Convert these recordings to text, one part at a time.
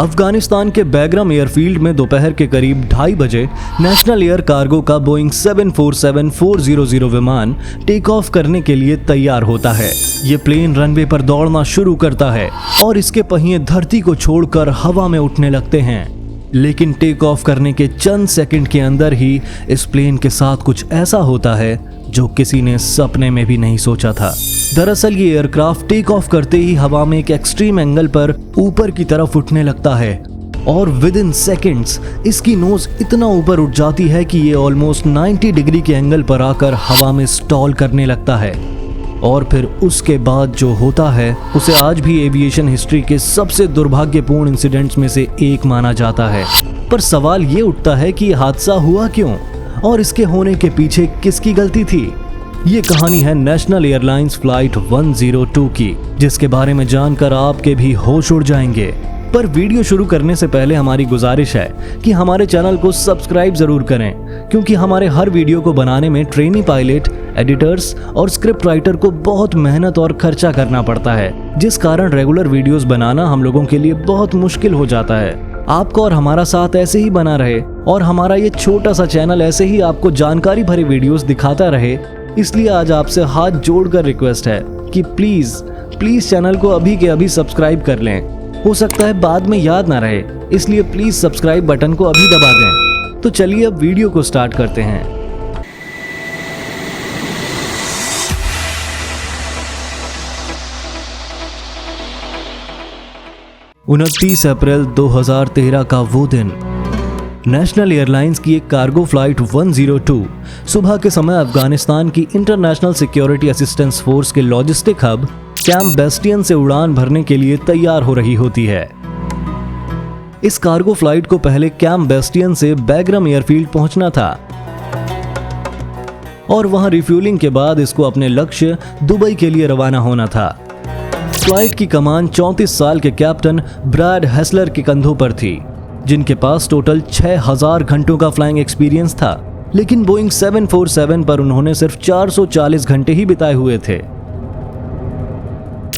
अफगानिस्तान के बैग्राम एयरफील्ड में दोपहर के करीब 2:30 बजे नेशनल एयर कार्गो का बोइंग 747-400 विमान टेक ऑफ करने के लिए तैयार होता है। ये प्लेन रनवे पर दौड़ना शुरू करता है और इसके पहिए धरती को छोड़कर हवा में उठने लगते हैं। लेकिन टेक ऑफ करने के चंद सेकंड के अंदर ही इस प्लेन के साथ कुछ ऐसा होता है जो किसी ने सपने में भी नहीं सोचा था। दरअसल ये एयरक्राफ्ट टेक ऑफ करते ही हवा में एक एक्सट्रीम एंगल पर ऊपर की तरफ उठने लगता है और विद इन सेकेंड्स इसकी नोज इतना ऊपर उठ जाती है कि ये ऑलमोस्ट 90 डिग्री के एंगल पर आकर हवा में स्टॉल करने लगता है। और फिर उसके बाद जो होता है उसे आज भी एविएशन हिस्ट्री के सबसे दुर्भाग्यपूर्ण इंसिडेंट्स में से एक माना जाता है। पर सवाल ये उठता है कि हादसा हुआ क्यों और इसके होने के पीछे किसकी गलती थी। ये कहानी है नेशनल एयरलाइंस फ्लाइट 102 की, जिसके बारे में जानकर आपके भी होश उड़ जाएंगे। पर वीडियो शुरू करने से पहले हमारी गुजारिश है कि हमारे चैनल को सब्सक्राइब जरूर करें, क्योंकि हमारे हर वीडियो को बनाने में ट्रेनी पायलट, एडिटर्स और स्क्रिप्ट राइटर को बहुत मेहनत और खर्चा करना पड़ता है, जिस कारण रेगुलर वीडियोस बनाना हम लोगों के लिए बहुत मुश्किल हो जाता है। आपको और हमारा साथ ऐसे ही बना रहे और हमारा ये छोटा सा चैनल ऐसे ही आपको जानकारी भरे वीडियोस दिखाता रहे, इसलिए आज आपसे हाथ जोड़कर रिक्वेस्ट है कि प्लीज चैनल को अभी के अभी सब्सक्राइब कर लें। हो सकता है बाद में याद ना रहे, इसलिए प्लीज सब्सक्राइब बटन को अभी दबा दें। तो चलिए अब वीडियो को स्टार्ट करते हैं। उनतीस अप्रैल 2013 का वो दिन, नेशनल एयरलाइंस की एक कार्गो फ्लाइट 102 सुबह के समय अफगानिस्तान की इंटरनेशनल सिक्योरिटी असिस्टेंस फोर्स के लॉजिस्टिक हब कैंप बेस्टियन से उड़ान भरने के लिए तैयार हो रही होती है। इस कार्गो फ्लाइट को पहले कैंप बेस्टियन से बैग्राम एयरफील्ड पहुंचना था और वहां रिफ्यूलिंग के बाद इसको अपने लक्ष्य दुबई के लिए रवाना होना था। फ्लाइट की कमान 34 साल के कैप्टन ब्रैड हेसलर के कंधों पर थी, जिनके पास टोटल 6000 घंटों का फ्लाइंग एक्सपीरियंस था। लेकिन बोइंग 747 पर उन्होंने सिर्फ 440 घंटे ही बिताए हुए थे।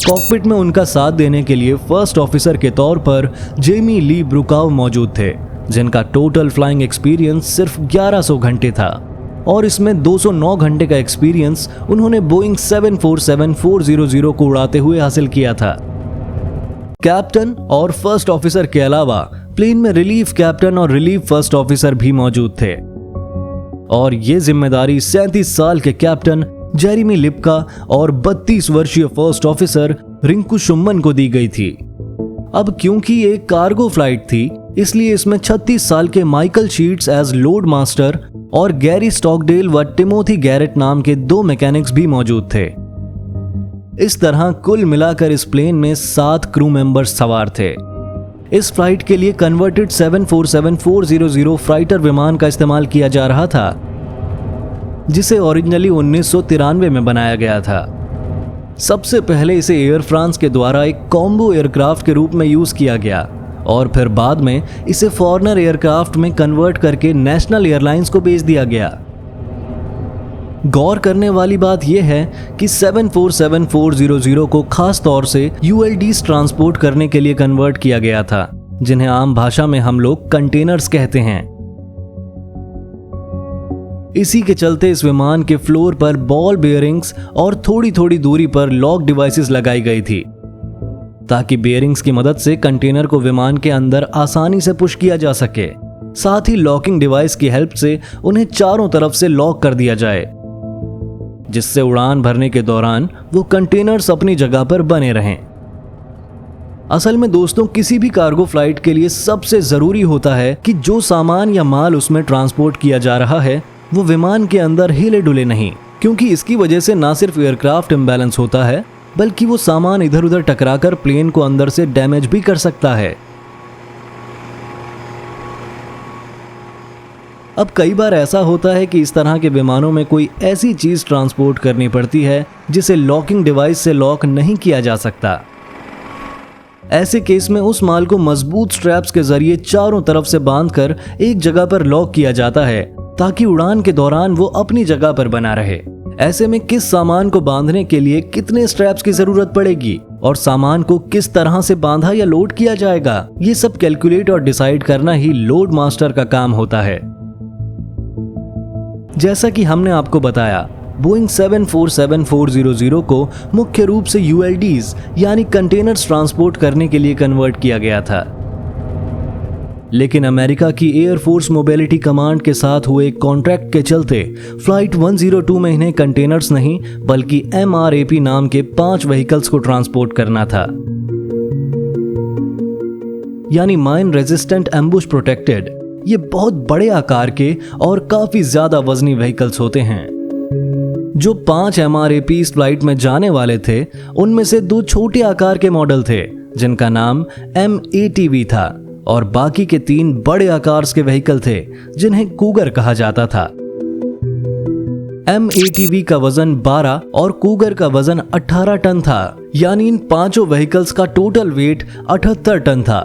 कॉकपिट में उनका साथ देने के लिए फर्स्ट ऑफिसर के तौर पर जेमी ली ब्रुकाव मौजूद थे, जिनका टोटल फ्लाइंग एक्सपीरियंस सिर्फ 1100 घंटे था और इसमें 209 घंटे का एक्सपीरियंस उन्होंने बोइंग 747-400 को उड़ाते हुए हासिल किया था। कैप्टन और फर्स्ट ऑफिसर के अलावा प्लेन में रिलीफ कैप्टन और रिलीफ फर्स्ट ऑफिसर भी मौजूद थे और ये जिम्मेदारी 37 साल के कैप्टन जेरेमी लिप्का और 32 वर्षीय फर्स्ट ऑफिसर रिंकू शुम्मन को दी गई थी। अब क्योंकि ये कार्गो फ्लाइट थी, इसलिए इसमें 36 साल के Michael Sheets as load master और गैरी स्टॉकडेल व टिमोथी गैरेट नाम के 2 मैकेनिक्स भी मौजूद थे। इस तरह कुल मिलाकर इस प्लेन में 7 क्रू मेंबर्स सवार थे। इस फ्लाइट के लिए कन्वर्टेड 747-400 फ्राइटर विमान का इस्तेमाल किया जा रहा था, जिसे ओरिजिनली 1993 में बनाया गया था। सबसे पहले इसे एयर फ्रांस के द्वारा एक कॉम्बो एयरक्राफ्ट के रूप में यूज किया गया और फिर बाद में इसे फॉरनर एयरक्राफ्ट में कन्वर्ट करके नेशनल एयरलाइंस को बेच दिया गया। गौर करने वाली बात यह है कि 747-400 को खास तौर से ULDs ट्रांसपोर्ट करने के लिए कन्वर्ट किया गया था, जिन्हें आम भाषा में हम लोग कंटेनर्स कहते हैं। इसी के चलते इस विमान के फ्लोर पर बॉल बेयरिंग्स और थोड़ी थोड़ी दूरी पर लॉक डिवाइसेस लगाई गई थी, ताकि बेयरिंग्स की मदद से कंटेनर को विमान के अंदर आसानी से पुश किया जा सके। साथ ही लॉकिंग डिवाइस की हेल्प से उन्हें चारों तरफ से लॉक कर दिया जाए, जिससे उड़ान भरने के दौरान वो कंटेनर्स अपनी जगह पर बने रहें। असल में दोस्तों, किसी भी कार्गो फ्लाइट के लिए सबसे जरूरी होता है कि जो सामान या माल उसमें ट्रांसपोर्ट किया जा रहा है वो विमान के अंदर हिले डुले नहीं, क्योंकि इसकी वजह से ना सिर्फ एयरक्राफ्ट इम्बैलेंस होता है, बल्कि वो सामान इधर उधर टकराकर प्लेन को अंदर से डैमेज भी कर सकता है। अब कई बार ऐसा होता है कि इस तरह के विमानों में कोई ऐसी चीज ट्रांसपोर्ट करनी पड़ती है जिसे लॉकिंग डिवाइस से लॉक नहीं किया जा सकता। ऐसे केस में उस माल को मजबूत स्ट्रैप्स के जरिए चारों तरफ से बांधकर एक जगह पर लॉक किया जाता है, ताकि उड़ान के दौरान वो अपनी जगह पर बना रहे। ऐसे में किस सामान को बांधने के लिए कितने स्ट्रैप्स की जरूरत पड़ेगी, और सामान को किस तरह से बांधा या लोड किया जाएगा, ये सब कैलकुलेट और डिसाइड करना ही लोड मास्टर का काम होता है। जैसा कि हमने आपको बताया, बोइंग 747-400 को मुख्य रूप से ULDs यानी कंटेनर्स ट्रांसपोर्ट करने के लिए कन्वर्ट किया गया था। लेकिन अमेरिका की एयरफोर्स मोबिलिटी कमांड के साथ हुए कॉन्ट्रैक्ट के चलते फ्लाइट 102 में इन्हें कंटेनर्स नहीं बल्कि MRAP नाम के 5 व्हीकल्स को ट्रांसपोर्ट करना था, यानी माइन रेजिस्टेंट एम्बुश प्रोटेक्टेड। ये बहुत बड़े आकार के और काफी ज्यादा वजनी व्हीकल्स होते हैं। जो 5 MRAP इस फ्लाइट में जाने वाले थे, उनमें से 2 छोटे आकार के मॉडल थे जिनका नाम MATV था और बाकी के 3 बड़े आकार के व्हीकल थे जिन्हें कूगर कहा जाता था। MATV का वजन 12 और कूगर का वजन 18 टन था, यानी इन 5 व्हीकल्स का टोटल वेट 78 टन था,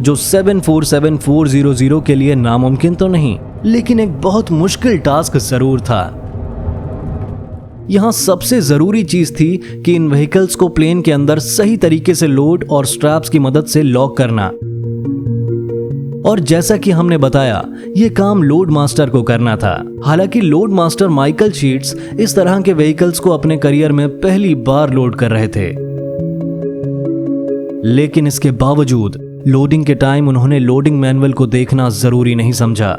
जो 747-400 के लिए नामुमकिन तो नहीं, लेकिन एक बहुत मुश्किल टास्क जरूर था। यहां सबसे जरूरी चीज थी कि इन व्हीकल्स को प्लेन के अंदर सही तरीके से लोड और स्ट्रैप्स की मदद से लॉक करना। और जैसा कि हमने बताया, यह काम लोड मास्टर को करना था। हालांकि लोड मास्टर माइकल शीट्स इस तरह के व्हीकल्स को अपने करियर में पहली बार लोड कर रहे थे, लेकिन इसके बावजूद लोडिंग के टाइम उन्होंने लोडिंग मैनुअल को देखना जरूरी नहीं समझा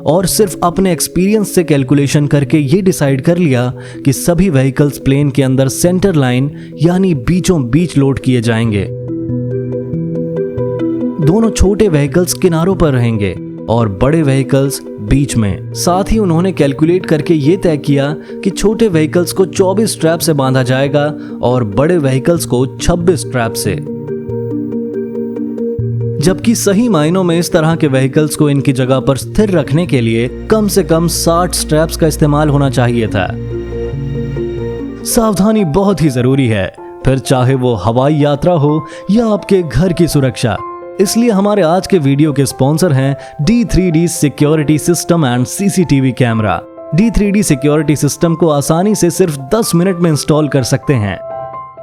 और सिर्फ अपने एक्सपीरियंस से कैलकुलेशन करके ये डिसाइड कर लिया कि सभी व्हीकल्स प्लेन के अंदर सेंटर लाइन यानी बीचों बीच लोड किए जाएंगे। दोनों छोटे व्हीकल्स किनारों पर रहेंगे और बड़े व्हीकल्स बीच में। साथ ही उन्होंने कैलकुलेट करके ये तय किया कि छोटे व्हीकल्स को 24 स्ट्रैप से बांधा जाएगा और बड़े व्हीकल्स को 26 स्ट्रैप से, जबकि सही मायनों में इस तरह के व्हीकल्स को इनकी जगह पर स्थिर रखने के लिए कम से कम 60 स्ट्रैप्स का इस्तेमाल होना चाहिए था। सावधानी बहुत ही जरूरी है, फिर चाहे वो हवाई यात्रा हो या आपके घर की सुरक्षा। इसलिए हमारे आज के वीडियो के स्पॉन्सर हैं D3D security system and CCTV camera. D3D security system को आसानी से सिर्फ 10 मिनट में इंस्टॉल कर सकते हैं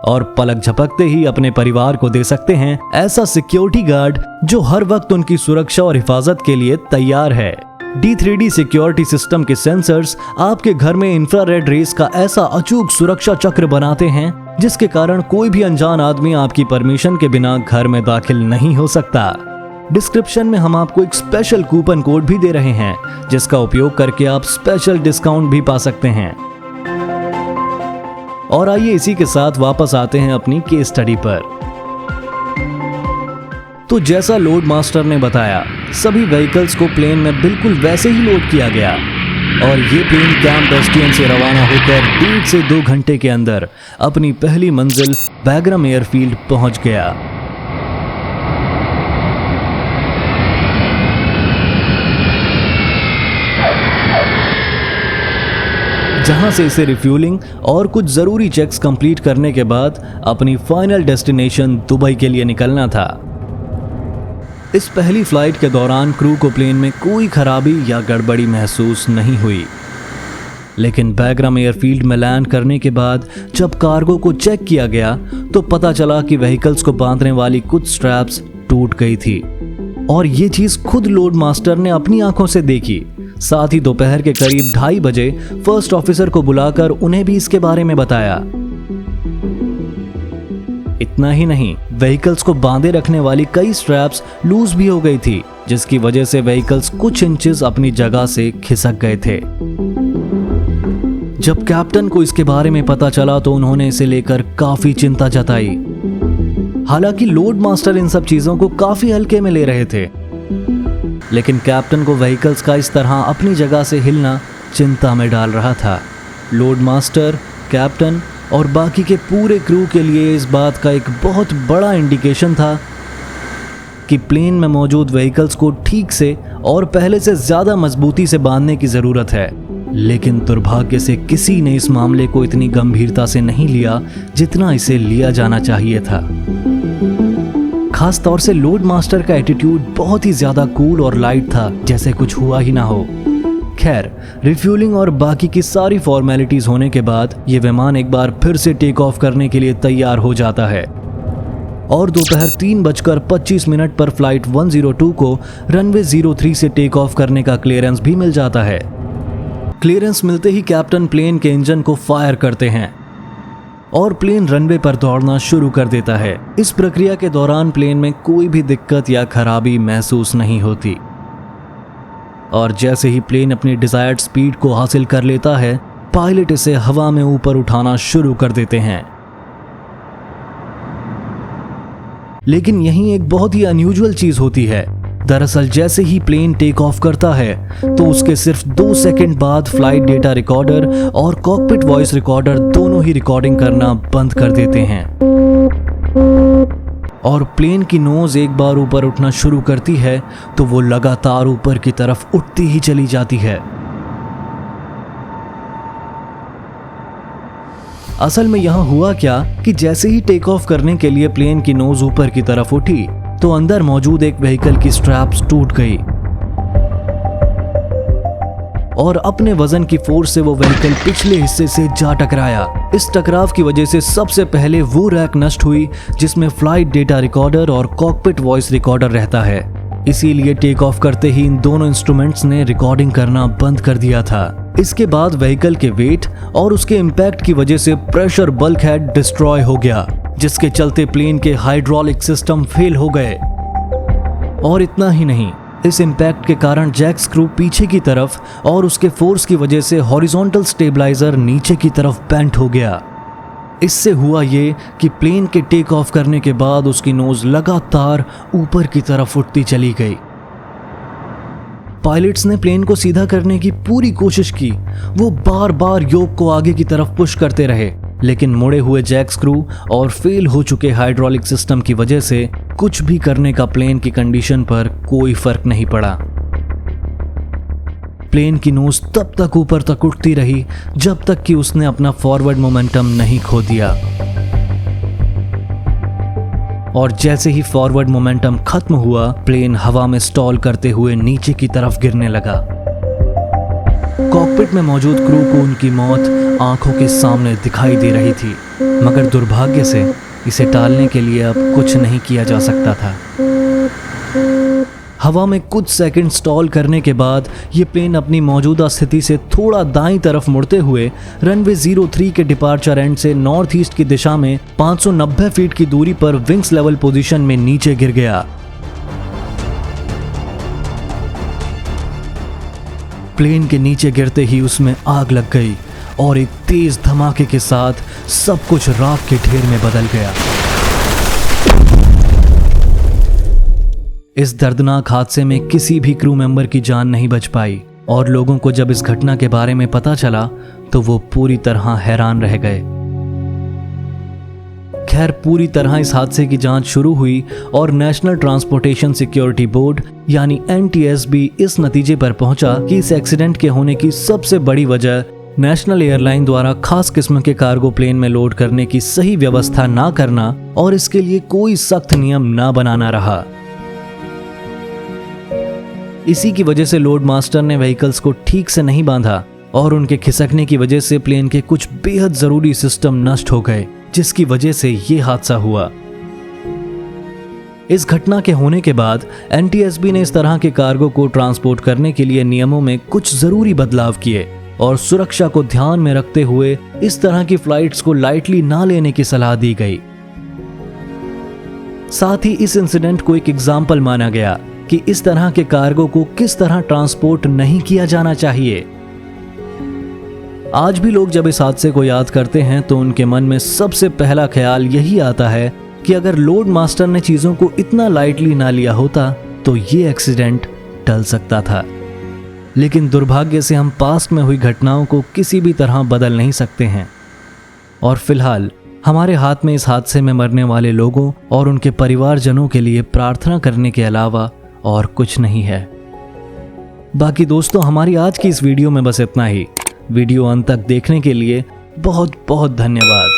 और पलक झपकते ही अपने परिवार को दे सकते हैं ऐसा सिक्योरिटी गार्ड जो हर वक्त उनकी सुरक्षा और हिफाजत के लिए तैयार है। D3D सिक्योरिटी सिस्टम के सेंसर्स आपके घर में इंफ्रारेड रेस का ऐसा अचूक सुरक्षा चक्र बनाते हैं जिसके कारण कोई भी अनजान आदमी आपकी परमिशन के बिना घर में दाखिल नहीं हो सकता। डिस्क्रिप्शन में हम आपको एक स्पेशल कूपन कोड भी दे रहे हैं जिसका उपयोग करके आप स्पेशल डिस्काउंट भी पा सकते हैं। और आइए इसी के साथ वापस आते हैं अपनी केस स्टडी पर। तो जैसा लोड मास्टर ने बताया, सभी व्हीकल्स को प्लेन में बिल्कुल वैसे ही लोड किया गया और ये प्लेन कैंप बेस्टियन से रवाना होकर 1.5 से 2 घंटे के अंदर अपनी पहली मंजिल बैग्राम एयरफील्ड पहुंच गया। जहां से इसे रिफ्यूलिंग और कुछ जरूरी चेक्स कंप्लीट करने के बाद अपनी फाइनल डेस्टिनेशन दुबई के लिए निकलना था। इस पहली फ्लाइट के दौरान क्रू को प्लेन में कोई खराबी या गड़बड़ी महसूस नहीं हुई, लेकिन बैग्राम एयरफील्ड में लैंड करने के बाद जब कार्गो को चेक किया गया तो पता चला कि व्हीकल्स को बांधने वाली कुछ स्ट्रैप्स टूट गई थी और ये चीज खुद लोड मास्टर ने अपनी आंखों से देखी। साथ ही दोपहर के करीब 2:30 बजे फर्स्ट ऑफिसर को बुलाकर उन्हें भी इसके बारे में बताया। इतना ही नहीं, व्हीकल्स को बांधे रखने वाली कई स्ट्रैप्स लूज भी हो गई थी, जिसकी वजह से व्हीकल्स कुछ इंचेस अपनी जगह से खिसक गए थे। जब कैप्टन को इसके बारे में पता चला तो उन्होंने इसे लेकर काफी चिंता जताई। हालांकि लोड मास्टर इन सब चीजों को काफी हल्के में ले रहे थे, लेकिन कैप्टन को व्हीकल्स का इस तरह अपनी जगह से हिलना चिंता में डाल रहा था। लोड मास्टर, कैप्टन और बाकी के पूरे क्रू के लिए इस बात का एक बहुत बड़ा इंडिकेशन था कि प्लेन में मौजूद व्हीकल्स को ठीक से और पहले से ज्यादा मजबूती से बांधने की जरूरत है। लेकिन दुर्भाग्य से किसी ने इस मामले को इतनी गंभीरता से नहीं लिया जितना इसे लिया जाना चाहिए था। खास तौर से लोड मास्टर का एटीट्यूड बहुत ही ज्यादा कूल और लाइट था, जैसे कुछ हुआ ही ना हो। खैर, रिफ्यूलिंग और बाकी की सारी फॉर्मेलिटीज होने के बाद ये विमान एक बार फिर से टेक ऑफ करने के लिए तैयार हो जाता है और दोपहर 3:25 पर फ्लाइट 102 को रनवे 03 से टेक ऑफ करने का क्लियरेंस भी मिल जाता है। क्लियरेंस मिलते ही कैप्टन प्लेन के इंजन को फायर करते हैं और प्लेन रनवे पर दौड़ना शुरू कर देता है। इस प्रक्रिया के दौरान प्लेन में कोई भी दिक्कत या खराबी महसूस नहीं होती और जैसे ही प्लेन अपनी डिजायर्ड स्पीड को हासिल कर लेता है, पायलट इसे हवा में ऊपर उठाना शुरू कर देते हैं। लेकिन यहीं एक बहुत ही अनयूजुअल चीज होती है। दरअसल जैसे ही प्लेन टेक ऑफ करता है तो उसके सिर्फ 2 सेकंड बाद फ्लाइट डेटा रिकॉर्डर और कॉकपिट वॉइस रिकॉर्डर दोनों ही रिकॉर्डिंग करना बंद कर देते हैं और प्लेन की नोज एक बार ऊपर उठना शुरू करती है तो वो लगातार ऊपर की तरफ उठती ही चली जाती है। असल में यहां हुआ क्या कि जैसे ही टेक ऑफ करने के लिए प्लेन की नोज ऊपर की तरफ उठी तो अंदर मौजूद एक व्हीकल की स्ट्रैप्स टूट गई और अपने वजन की फोर्स से वो व्हीकल पिछले हिस्से से जा टकराया। इस टकराव की वजह से सबसे पहले वो रैक नष्ट हुई जिसमें फ्लाइट डेटा रिकॉर्डर और कॉकपिट वॉइस रिकॉर्डर रहता है। इसीलिए टेक ऑफ करते ही इन दोनों इंस्ट्रूमेंट्स ने रिकॉर्डिंग करना बंद कर दिया था। इसके बाद व्हीकल के वेट और उसके इम्पैक्ट की वजह से प्रेशर बल्क हेड डिस्ट्रॉय हो गया, जिसके चलते प्लेन के हाइड्रोलिक सिस्टम फेल हो गए। और इतना ही नहीं, इस इम्पैक्ट के कारण जैक स्क्रू पीछे की तरफ और उसके फोर्स की वजह से हॉरिजॉन्टल स्टेबलाइजर नीचे की तरफ बेंट हो गया। इससे हुआ ये कि प्लेन के टेक ऑफ करने के बाद उसकी नोज लगातार ऊपर की तरफ उठती चली गई। पायलट्स ने प्लेन को सीधा करने की पूरी कोशिश की। वो बार बार योक को आगे की तरफ पुश करते रहे, लेकिन मुड़े हुए जैक स्क्रू और फेल हो चुके हाइड्रोलिक सिस्टम की वजह से कुछ भी करने का प्लेन की कंडीशन पर कोई फर्क नहीं पड़ा। प्लेन की नोज तब तक ऊपर तक उठती रही जब तक कि उसने अपना फॉरवर्ड मोमेंटम नहीं खो दिया और जैसे ही फॉरवर्ड मोमेंटम खत्म हुआ, प्लेन हवा में स्टॉल करते हुए नीचे की तरफ गिरने लगा। कॉकपिट में मौजूद क्रू को उनकी मौत आंखों के सामने दिखाई दे रही थी, मगर दुर्भाग्य से इसे टालने के लिए अब कुछ नहीं किया जा सकता था। हवा में कुछ सेकंड स्टॉल करने के बाद ये प्लेन अपनी मौजूदा स्थिति से थोड़ा दाईं तरफ मुड़ते हुए रनवे 03 के डिपार्चर एंड से नॉर्थ ईस्ट की दिशा में 590 फीट की दूरी पर विंग्स लेवल पोजीशन में नीचे गिर गया। प्लेन के नीचे गिरते ही उसमें आग लग गई और एक तेज धमाके के साथ सब कुछ राख के ढेर में बदल गया। इस दर्दनाक हादसे में किसी भी क्रू मेंबर की जान नहीं बच पाई और लोगों को जब इस घटना के बारे में पता चला तो वो पूरी तरह हैरान रह गए। खैर, पूरी तरह इस हादसे की जांच शुरू हुई और नेशनल ट्रांसपोर्टेशन सिक्योरिटी बोर्ड यानी NTSB इस नतीजे पर पहुंचा कि इस एक्सीडेंट के होने की सबसे बड़ी वजह नेशनल एयरलाइन द्वारा खास किस्म के कार्गो प्लेन में लोड करने की सही व्यवस्था ना करना और इसके लिए कोई सख्त नियम ना बनाना रहा। इसी की वजह से लोड मास्टर ने व्हीकल्स को ठीक से नहीं बांधा और उनके खिसकने की वजह से प्लेन के कुछ बेहद जरूरी सिस्टम नष्ट हो गए, जिसकी वजह से ये हादसा हुआ। इस घटना के होने के बाद NTSB ने इस तरह के कार्गो को ट्रांसपोर्ट करने के लिए नियमों में कुछ जरूरी बदलाव किए और सुरक्षा को ध्यान में रखते हुए इस तरह की फ्लाइट्स को लाइटली ना लेने की सलाह दी गई। साथ ही इस इंसिडेंट को एक एग्जाम्पल माना गया कि इस तरह के कार्गो को किस तरह ट्रांसपोर्ट नहीं किया जाना चाहिए। आज भी लोग जब इस हादसे को याद करते हैं तो उनके मन में सबसे पहला ख्याल यही आता है कि अगर लोड मास्टर ने चीजों को इतना लाइटली ना लिया होता तो ये एक्सीडेंट टल सकता था। लेकिन दुर्भाग्य से हम पास्ट में हुई घटनाओं को किसी भी तरह बदल नहीं सकते हैं और फिलहाल हमारे हाथ में इस हादसे में मरने वाले लोगों और उनके परिवारजनों के लिए प्रार्थना करने के अलावा और कुछ नहीं है। बाकी दोस्तों, हमारी आज की इस वीडियो में बस इतना ही। वीडियो अंत तक देखने के लिए बहुत बहुत धन्यवाद।